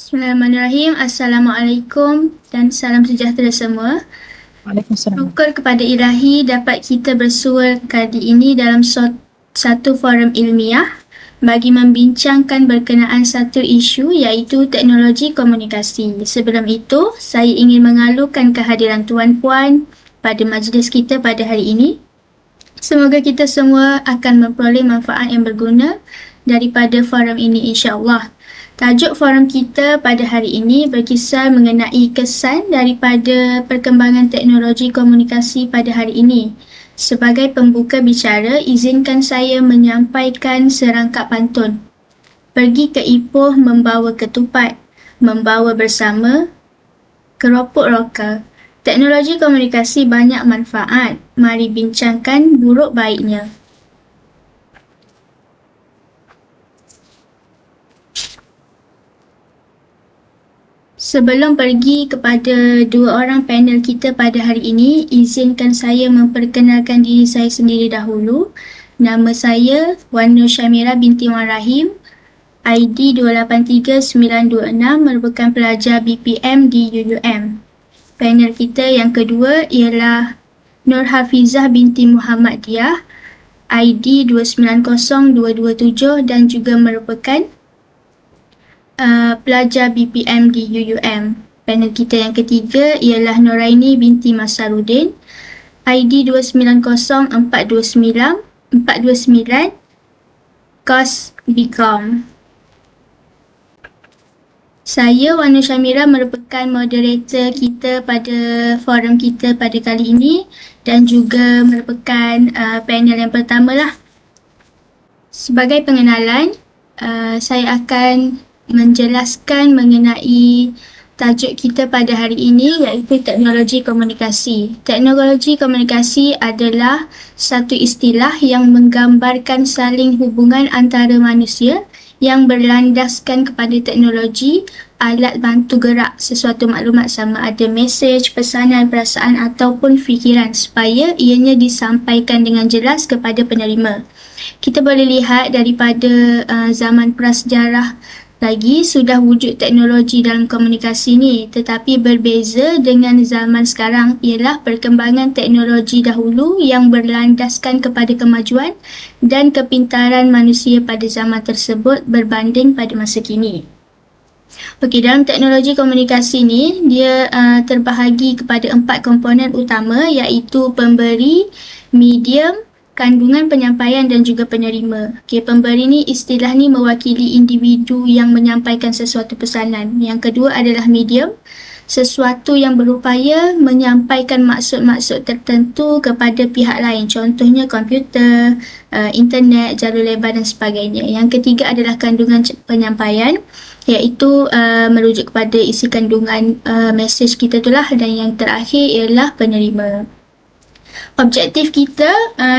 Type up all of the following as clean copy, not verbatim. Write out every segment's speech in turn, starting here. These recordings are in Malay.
Bismillahirrahmanirrahim. Assalamualaikum dan salam sejahtera semua. Waalaikumsalam. Syukur kepada Ilahi dapat kita bersua kali ini dalam satu forum ilmiah bagi membincangkan berkenaan satu isu iaitu teknologi komunikasi. Sebelum itu, saya ingin mengalukan kehadiran tuan-puan pada majlis kita pada hari ini. Semoga kita semua akan memperoleh manfaat yang berguna daripada forum ini insya-Allah. Tajuk forum kita pada hari ini berkisar mengenai kesan daripada perkembangan teknologi komunikasi pada hari ini. Sebagai pembuka bicara, izinkan saya menyampaikan serangkap pantun. Pergi ke Ipoh membawa ketupat, membawa bersama keropok roka. Teknologi komunikasi banyak manfaat. Mari bincangkan buruk baiknya. Sebelum pergi kepada dua orang panel kita pada hari ini, izinkan saya memperkenalkan diri saya sendiri dahulu. Nama saya Wan Nur Syamira binti Wan Rahim, ID 283926, merupakan pelajar BPM di UUM. Panel kita yang kedua ialah Nur Hafizah binti Muhammad Diah, ID 290227 dan juga merupakan pelajar BPM di UUM. Panel kita yang ketiga ialah Noraini binti Masarudin, ID 290429, kos BCom. Saya Wan Syamira merupakan moderator kita pada forum kita pada kali ini dan juga merupakan panel yang pertama lah. Sebagai pengenalan, saya akan menjelaskan mengenai tajuk kita pada hari ini iaitu teknologi komunikasi. Teknologi komunikasi adalah satu istilah yang menggambarkan saling hubungan antara manusia yang berlandaskan kepada teknologi, alat bantu gerak sesuatu maklumat sama ada mesej, pesanan, perasaan ataupun fikiran supaya ianya disampaikan dengan jelas kepada penerima. Kita boleh lihat daripada zaman prasejarah lagi sudah wujud teknologi dalam komunikasi ni, tetapi berbeza dengan zaman sekarang ialah perkembangan teknologi dahulu yang berlandaskan kepada kemajuan dan kepintaran manusia pada zaman tersebut berbanding pada masa kini. Okey, dalam teknologi komunikasi ni dia terbahagi kepada 4 komponen utama iaitu pemberi, medium, kandungan penyampaian dan juga penerima. Okey, pemberi ni istilah ni mewakili individu yang menyampaikan sesuatu pesanan. Yang kedua adalah medium, sesuatu yang berupaya menyampaikan maksud-maksud tertentu kepada pihak lain. Contohnya komputer, internet, jalur lebar dan sebagainya. Yang ketiga adalah kandungan penyampaian iaitu merujuk kepada isi kandungan mesej kita itulah, dan yang terakhir ialah penerima. Objektif kita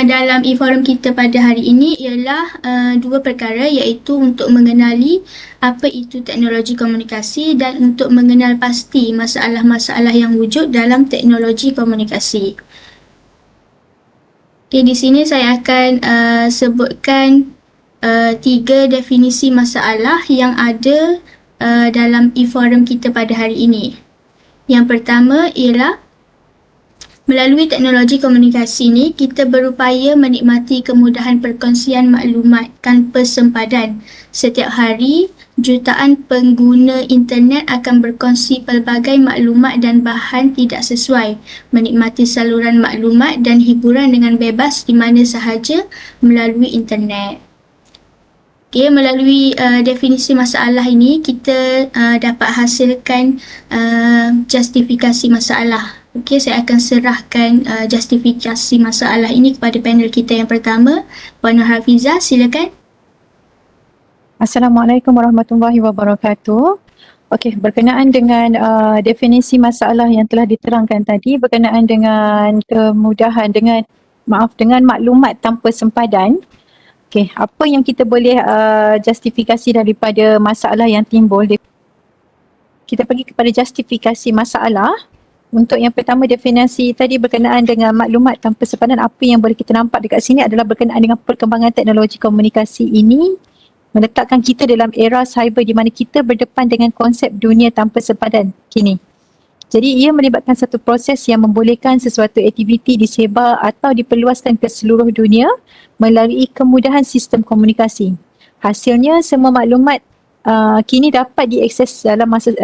dalam e-forum kita pada hari ini ialah dua perkara iaitu untuk mengenali apa itu teknologi komunikasi dan untuk mengenal pasti masalah-masalah yang wujud dalam teknologi komunikasi. Okay, di sini saya akan sebutkan 3 definisi masalah yang ada dalam e-forum kita pada hari ini. Yang pertama ialah melalui teknologi komunikasi ini, kita berupaya menikmati kemudahan perkongsian maklumat tanpa sempadan. Setiap hari, jutaan pengguna internet akan berkongsi pelbagai maklumat dan bahan tidak sesuai, menikmati saluran maklumat dan hiburan dengan bebas di mana sahaja melalui internet. Okay, melalui definisi masalah ini, kita dapat hasilkan justifikasi masalah. Okey, saya akan serahkan justifikasi masalah ini kepada panel kita yang pertama, Puan Nur Hafizah, silakan. Assalamualaikum warahmatullahi wabarakatuh. Okey, berkenaan dengan definisi masalah yang telah diterangkan tadi berkenaan dengan kemudahan dengan maklumat tanpa sempadan. Okey, apa yang kita boleh justifikasi daripada masalah yang timbul? Kita pergi kepada justifikasi masalah. Untuk yang pertama, definisi tadi berkenaan dengan maklumat tanpa sempadan, apa yang boleh kita nampak dekat sini adalah berkenaan dengan perkembangan teknologi komunikasi ini meletakkan kita dalam era cyber di mana kita berdepan dengan konsep dunia tanpa sepadan kini. Jadi ia melibatkan satu proses yang membolehkan sesuatu aktiviti disebar atau diperluaskan ke seluruh dunia melalui kemudahan sistem komunikasi. Hasilnya semua maklumat kini dapat diakses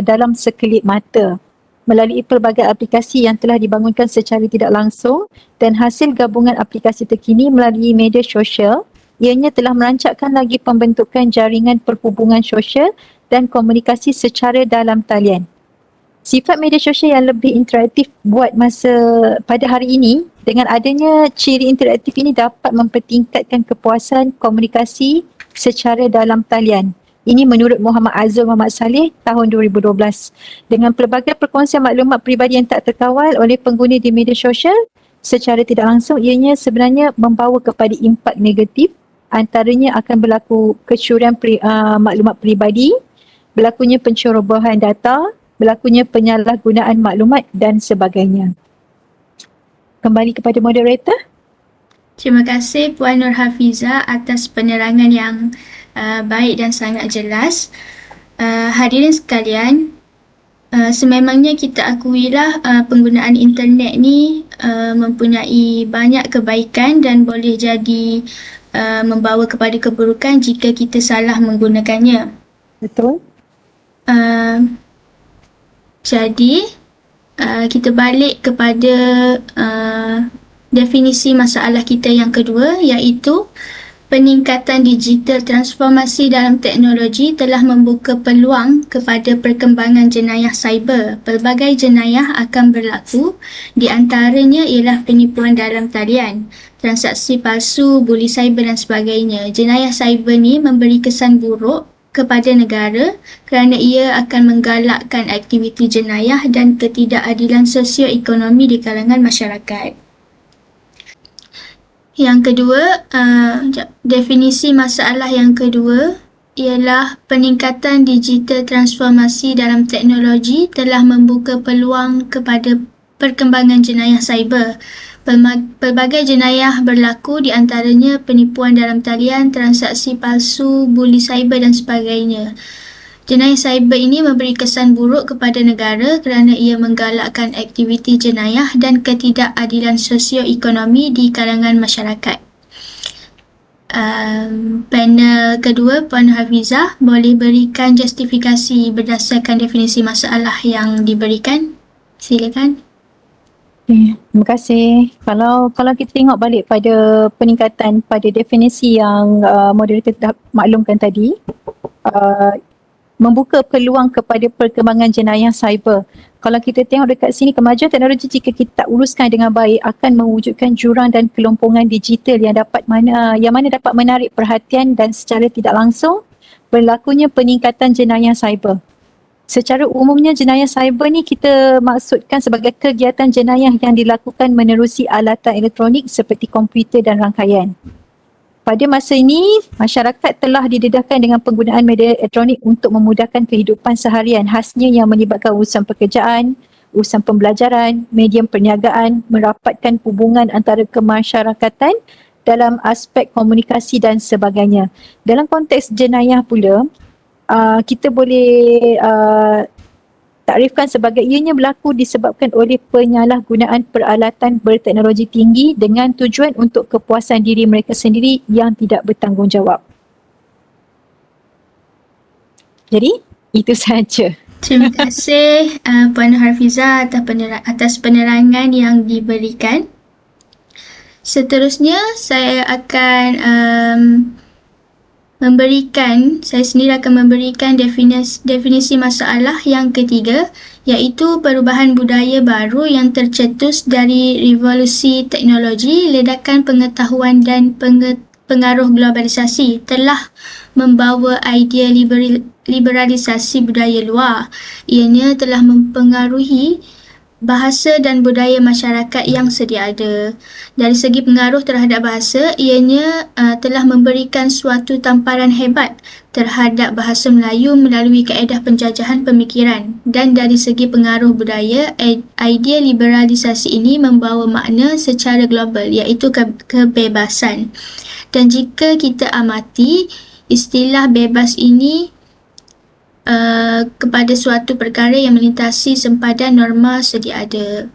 dalam sekelip mata melalui pelbagai aplikasi yang telah dibangunkan secara tidak langsung, dan hasil gabungan aplikasi terkini melalui media sosial, ianya telah merancangkan lagi pembentukan jaringan perhubungan sosial dan komunikasi secara dalam talian. Sifat media sosial yang lebih interaktif buat masa pada hari ini, dengan adanya ciri interaktif ini dapat mempertingkatkan kepuasan komunikasi secara dalam talian. Ini menurut Muhammad Azul Muhammad Saleh tahun 2012. Dengan pelbagai perkongsian maklumat peribadi yang tak terkawal oleh pengguna di media sosial, secara tidak langsung ianya sebenarnya membawa kepada impak negatif, antaranya akan berlaku kecurian maklumat peribadi, berlakunya pencerobohan data, berlakunya penyalahgunaan maklumat dan sebagainya. Kembali kepada moderator. Terima kasih Puan Nur Hafizah atas penerangan yang baik dan sangat jelas. Hadirin sekalian, sememangnya kita akuilah penggunaan internet ni mempunyai banyak kebaikan dan boleh jadi membawa kepada keburukan jika kita salah menggunakannya. Betul. Jadi kita balik kepada definisi masalah kita yang kedua, iaitu peningkatan digital transformasi dalam teknologi telah membuka peluang kepada perkembangan jenayah cyber. Pelbagai jenayah akan berlaku, di antaranya ialah penipuan dalam talian, transaksi palsu, buli cyber dan sebagainya. Jenayah cyber ni memberi kesan buruk kepada negara kerana ia akan menggalakkan aktiviti jenayah dan ketidakadilan sosioekonomi di kalangan masyarakat. Yang kedua, definisi masalah yang kedua ialah peningkatan digital transformasi dalam teknologi telah membuka peluang kepada perkembangan jenayah cyber. Pelbagai jenayah berlaku, di antaranya penipuan dalam talian, transaksi palsu, buli cyber dan sebagainya. Jenayah cyber ini memberi kesan buruk kepada negara kerana ia menggalakkan aktiviti jenayah dan ketidakadilan sosioekonomi di kalangan masyarakat. Panel kedua, Puan Hafizah boleh berikan justifikasi berdasarkan definisi masalah yang diberikan. Silakan. Terima kasih. Kalau kita tengok balik pada peningkatan pada definisi yang moderator dah maklumkan tadi, membuka peluang kepada perkembangan jenayah cyber. Kalau kita tengok dekat sini, kemajuan teknologi jika kita uruskan dengan baik akan mewujudkan jurang dan kelompongan digital yang mana dapat menarik perhatian dan secara tidak langsung berlakunya peningkatan jenayah cyber. Secara umumnya jenayah cyber ni kita maksudkan sebagai kegiatan jenayah yang dilakukan menerusi alatan elektronik seperti komputer dan rangkaian. Pada masa ini, masyarakat telah didedahkan dengan penggunaan media elektronik untuk memudahkan kehidupan seharian, khasnya yang melibatkan urusan pekerjaan, urusan pembelajaran, medium perniagaan, merapatkan hubungan antara kemasyarakatan dalam aspek komunikasi dan sebagainya. Dalam konteks jenayah pula, kita boleh takrifkan sebagai ianya berlaku disebabkan oleh penyalahgunaan peralatan berteknologi tinggi dengan tujuan untuk kepuasan diri mereka sendiri yang tidak bertanggungjawab. Jadi, itu sahaja. Terima kasih Puan Hafizah atas penerangan yang diberikan. Seterusnya, saya sendiri akan memberikan definisi masalah yang ketiga, iaitu perubahan budaya baru yang tercetus dari revolusi teknologi, ledakan pengetahuan dan pengaruh globalisasi telah membawa idea liberalisasi budaya luar. Ianya telah mempengaruhi bahasa dan budaya masyarakat yang sedia ada. Dari segi pengaruh terhadap bahasa, ianya telah memberikan suatu tamparan hebat terhadap bahasa Melayu melalui kaedah penjajahan pemikiran. Dan dari segi pengaruh budaya, idea liberalisasi ini membawa makna secara global, iaitu kebebasan. Dan jika kita amati, Istilah bebas ini kepada suatu perkara yang melintasi sempadan norma sedia ada.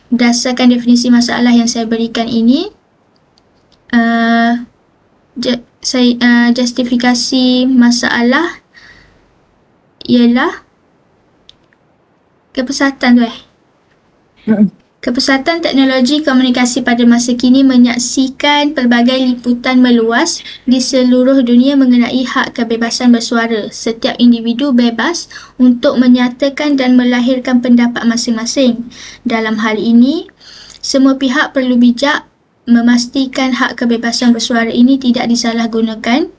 Berdasarkan definisi masalah yang saya berikan ini, justifikasi masalah ialah kepesatan Kepesatan teknologi komunikasi pada masa kini menyaksikan pelbagai liputan meluas di seluruh dunia mengenai hak kebebasan bersuara. Setiap individu bebas untuk menyatakan dan melahirkan pendapat masing-masing. Dalam hal ini, semua pihak perlu bijak memastikan hak kebebasan bersuara ini tidak disalahgunakan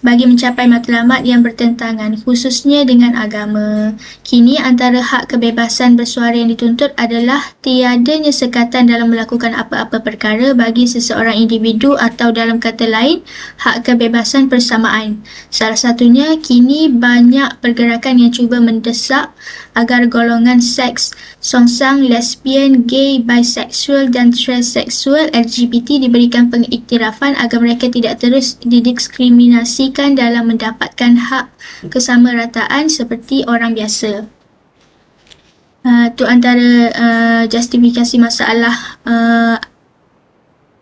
bagi mencapai matlamat yang bertentangan, khususnya dengan agama. Kini antara hak kebebasan bersuara yang dituntut adalah tiadanya sekatan dalam melakukan apa-apa perkara bagi seseorang individu atau dalam kata lain, hak kebebasan persamaan. Salah satunya, kini banyak pergerakan yang cuba mendesak agar golongan seks, songsang, lesbian, gay, bisexual dan transseksual LGBT diberikan pengiktirafan agar mereka tidak terus didiskriminasikan dalam mendapatkan hak kesamarataan seperti orang biasa. Itu antara justifikasi masalah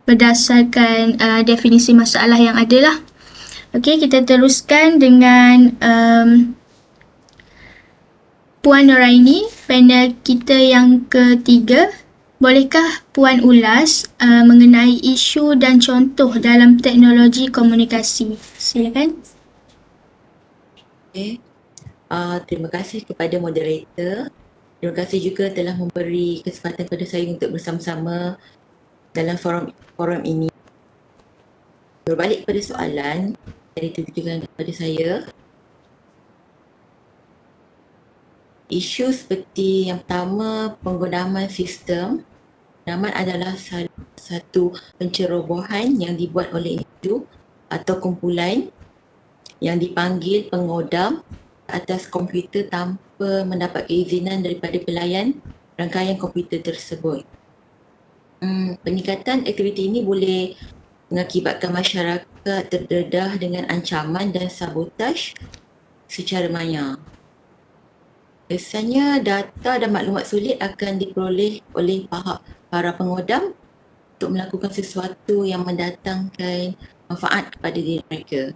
berdasarkan definisi masalah yang ada lah. Okey, kita teruskan dengan Puan Noraini, panel kita yang ketiga. Bolehkah Puan ulas mengenai isu dan contoh dalam teknologi komunikasi? Silakan. Okay. Terima kasih kepada moderator. Terima kasih juga telah memberi kesempatan kepada saya untuk bersama-sama dalam forum ini. Berbalik kepada soalan yang ditujukan kepada saya, isu seperti yang pertama, penggunaan sistem. Penggunaan adalah satu pencerobohan yang dibuat oleh individu atau kumpulan yang dipanggil pengodam atas komputer tanpa mendapat keizinan daripada pelayan rangkaian komputer tersebut. Peningkatan aktiviti ini boleh mengakibatkan masyarakat terdedah dengan ancaman dan sabotaj secara maya. Biasanya data dan maklumat sulit akan diperoleh oleh para pengodam untuk melakukan sesuatu yang mendatangkan manfaat kepada diri mereka.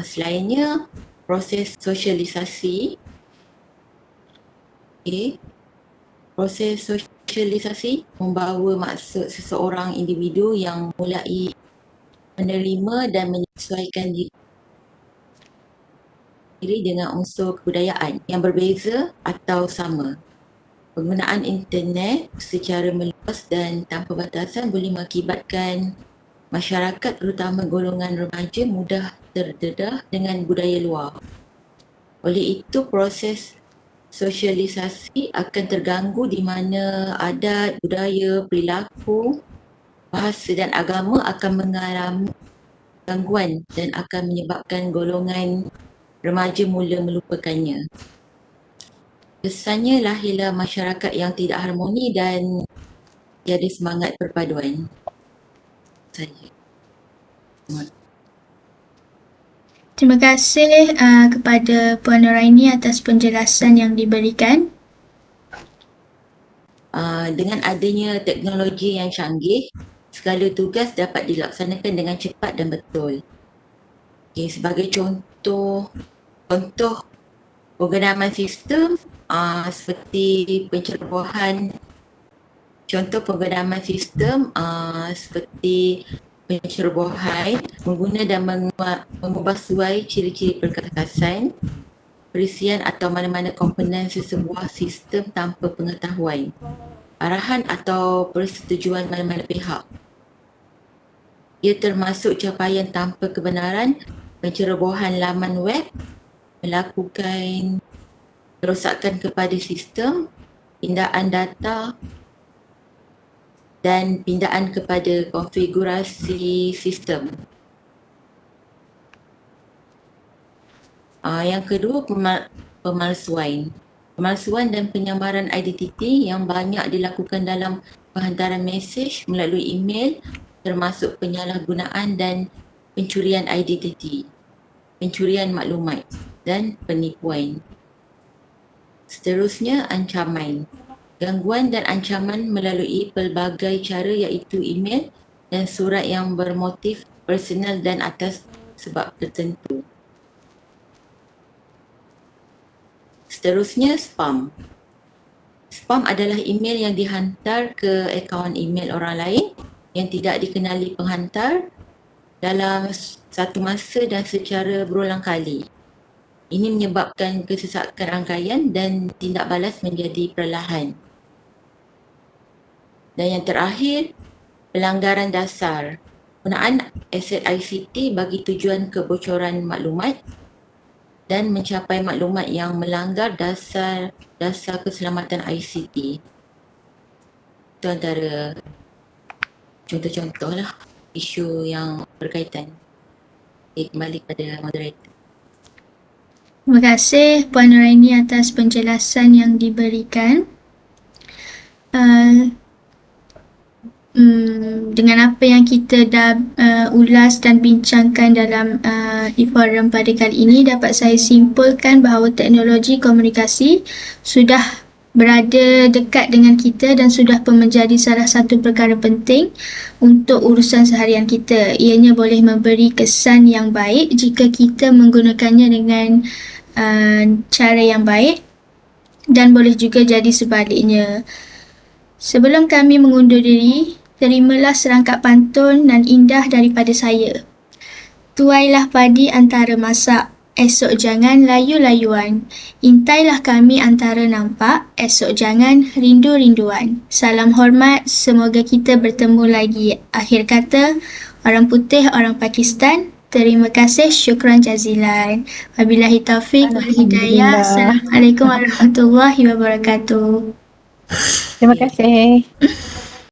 Selainnya, proses sosialisasi. Proses sosialisasi membawa maksud seseorang individu yang mulai menerima dan menyesuaikan diri dengan unsur kebudayaan yang berbeza atau sama. Penggunaan internet secara meluas dan tanpa batasan boleh mengakibatkan masyarakat terutama golongan remaja mudah terdedah dengan budaya luar. Oleh itu, proses sosialisasi akan terganggu di mana adat, budaya, perilaku, bahasa dan agama akan mengalami gangguan dan akan menyebabkan golongan remaja mula melupakannya. Kesannya lahirlah masyarakat yang tidak harmoni dan tiada semangat perpaduan. Saja. Terima kasih kepada Puan Noraini atas penjelasan yang diberikan. Dengan adanya teknologi yang canggih, segala tugas dapat dilaksanakan dengan cepat dan betul. Sebagai contoh penggunaan sistem seperti pencerobohan. Contoh penggunaan sistem seperti pencerobohan, mengguna dan mengubah suai ciri-ciri perkatasan, perisian atau mana-mana komponen sesebuah sistem tanpa pengetahuan, arahan atau persetujuan mana-mana pihak. Ia termasuk capaian tanpa kebenaran, pencerobohan laman web, melakukan kerosakan kepada sistem, pindaan data dan pindaan kepada konfigurasi sistem. Yang kedua, pemalsuan. Pemalsuan dan penyamaran identiti yang banyak dilakukan dalam penghantaran mesej melalui email termasuk penyalahgunaan dan pencurian identiti, pencurian maklumat dan penipuan. Seterusnya, ancaman. Gangguan dan ancaman melalui pelbagai cara iaitu email dan surat yang bermotif personal dan atas sebab tertentu. Seterusnya, spam. Spam adalah email yang dihantar ke akaun email orang lain yang tidak dikenali penghantar dalam satu masa dan secara berulang kali. Ini menyebabkan kesesakan rangkaian dan tindak balas menjadi perlahan. Dan yang terakhir, pelanggaran dasar. Penggunaan aset ICT bagi tujuan kebocoran maklumat dan mencapai maklumat yang melanggar dasar keselamatan ICT. Itu antara contoh-contoh lah isu yang berkaitan. Kembali pada moderator. Terima kasih Puan Nuraini atas penjelasan yang diberikan. Dengan apa yang kita dah ulas dan bincangkan dalam di forum pada kali ini, dapat saya simpulkan bahawa teknologi komunikasi sudah berada dekat dengan kita dan sudah pun menjadi salah satu perkara penting untuk urusan seharian kita. Ianya boleh memberi kesan yang baik jika kita menggunakannya dengan cara yang baik dan boleh juga jadi sebaliknya. Sebelum kami mengundur diri, terimalah serangkap pantun dan indah daripada saya. Tuailah padi antara masak, esok jangan layu-layuan. Intailah kami antara nampak, esok jangan rindu-rinduan. Salam hormat, semoga kita bertemu lagi. Akhir kata, orang putih, orang Pakistan. Terima kasih, syukran jazilan. Wabillahi taufiq wal hidayah. Assalamualaikum warahmatullahi wabarakatuh. Terima kasih.